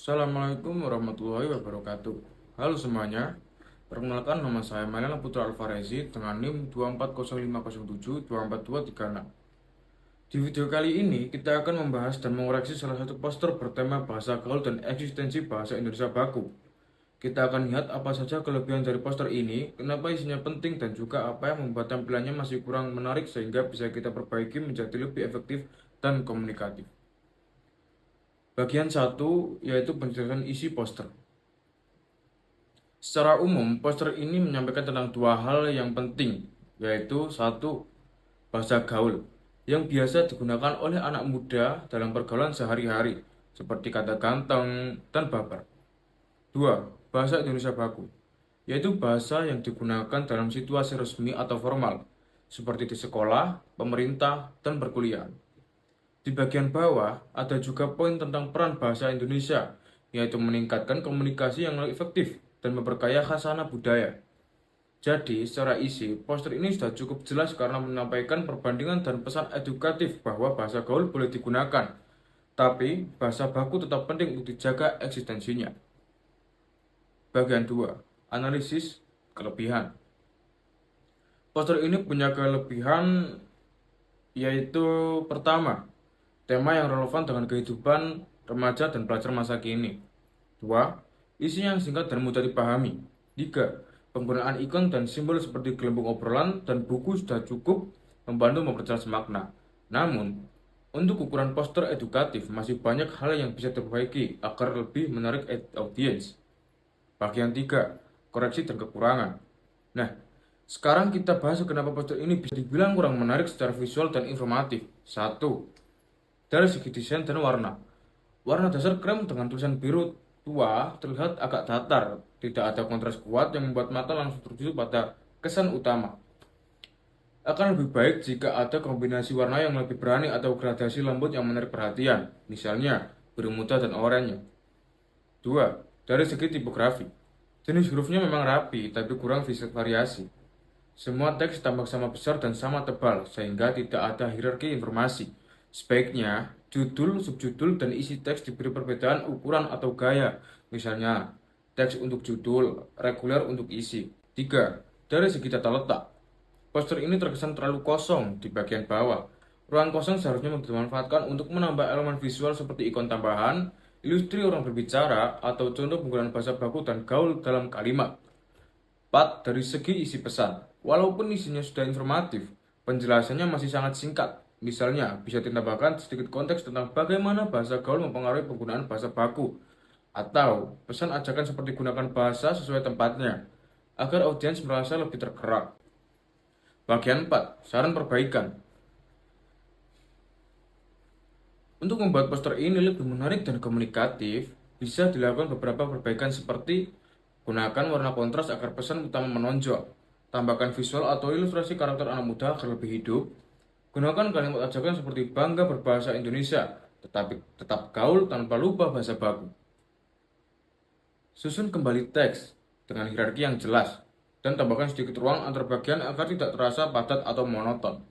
Assalamualaikum warahmatullahi wabarakatuh. Halo semuanya, perkenalkan nama saya Mailana Putra Alfarezi dengan NIM 24050724236. Di video kali ini kita akan membahas dan mengoreksi salah satu poster bertema bahasa gaul dan eksistensi bahasa Indonesia baku. Kita akan lihat apa saja kelebihan dari poster ini, kenapa isinya penting dan juga apa yang membuat tampilannya masih kurang menarik sehingga bisa kita perbaiki menjadi lebih efektif dan komunikatif. Bagian 1 yaitu penjelasan isi poster. Secara umum, poster ini menyampaikan tentang dua hal yang penting, yaitu satu, bahasa gaul, yang biasa digunakan oleh anak muda dalam pergaulan sehari-hari, seperti kata ganteng dan baper. Dua, bahasa Indonesia baku, yaitu bahasa yang digunakan dalam situasi resmi atau formal, seperti di sekolah, pemerintah, dan perkuliahan. Di bagian bawah, ada juga poin tentang peran bahasa Indonesia, yaitu meningkatkan komunikasi yang lebih efektif dan memperkaya khasanah budaya. Jadi, secara isi, poster ini sudah cukup jelas karena menyampaikan perbandingan dan pesan edukatif bahwa bahasa gaul boleh digunakan, tapi bahasa baku tetap penting untuk dijaga eksistensinya. Bagian 2, analisis kelebihan. Poster ini punya kelebihan yaitu pertama, tema yang relevan dengan kehidupan remaja dan pelajar masa kini. 2. Isi yang singkat dan mudah dipahami. 3. Penggunaan ikon dan simbol seperti gelembung obrolan dan buku sudah cukup membantu memperjelas makna. Namun, untuk ukuran poster edukatif masih banyak hal yang bisa diperbaiki agar lebih menarik audiens. Bagian 3. Koreksi dan kekurangan. Nah, sekarang kita bahas kenapa poster ini bisa dibilang kurang menarik secara visual dan informatif. 1. Dari segi desain dan warna. Warna dasar krem dengan tulisan biru tua terlihat agak datar, tidak ada kontras kuat yang membuat mata langsung tertuju pada kesan utama. Akan lebih baik jika ada kombinasi warna yang lebih berani atau gradasi lembut yang menarik perhatian, misalnya biru muda dan oranye. 2. Dari segi tipografi. Jenis hurufnya memang rapi, tapi kurang variasi. Semua teks tampak sama besar dan sama tebal, sehingga tidak ada hierarki informasi. Sebaiknya, judul, subjudul, dan isi teks diberi perbedaan ukuran atau gaya. Misalnya, teks untuk judul, reguler untuk isi. 3. Dari segi tata letak. Poster ini terkesan terlalu kosong di bagian bawah. Ruang kosong seharusnya dimanfaatkan untuk menambah elemen visual seperti ikon tambahan, ilustri orang berbicara, atau contoh penggunaan bahasa baku dan gaul dalam kalimat. 4. Dari segi isi pesan. Walaupun isinya sudah informatif, penjelasannya masih sangat singkat. Misalnya, bisa ditambahkan sedikit konteks tentang bagaimana bahasa gaul mempengaruhi penggunaan bahasa baku. Atau, pesan ajakan seperti gunakan bahasa sesuai tempatnya, agar audiens merasa lebih tergerak. Bagian 4. Saran perbaikan. Untuk membuat poster ini lebih menarik dan komunikatif, bisa dilakukan beberapa perbaikan seperti gunakan warna kontras agar pesan utama menonjol. Tambahkan visual atau ilustrasi karakter anak muda agar lebih hidup. Gunakan kalimat ajakan seperti bangga berbahasa Indonesia, tetapi tetap gaul tanpa lupa bahasa baku. Susun kembali teks dengan hierarki yang jelas, dan tambahkan sedikit ruang antar bagian agar tidak terasa padat atau monoton.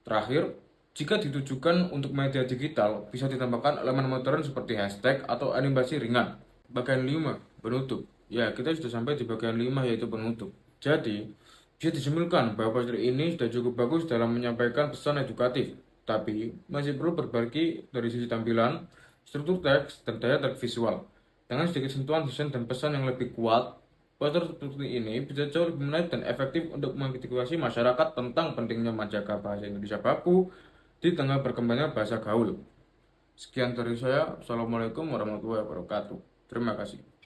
Terakhir, jika ditujukan untuk media digital, bisa ditambahkan elemen modern seperti hashtag atau animasi ringan. Bagian 5, penutup. Ya, kita sudah sampai di bagian 5 yaitu penutup. Jadi, bisa disimpulkan bahwa poster ini sudah cukup bagus dalam menyampaikan pesan edukatif, tapi masih perlu perbaiki dari sisi tampilan, struktur teks, dan daya tarik visual. Dengan sedikit sentuhan desain dan pesan yang lebih kuat, poster seperti ini bisa jauh lebih menarik dan efektif untuk mengedukasi masyarakat tentang pentingnya menjaga bahasa Indonesia baku di tengah berkembangnya bahasa gaul. Sekian dari saya. Assalamualaikum warahmatullahi wabarakatuh. Terima kasih.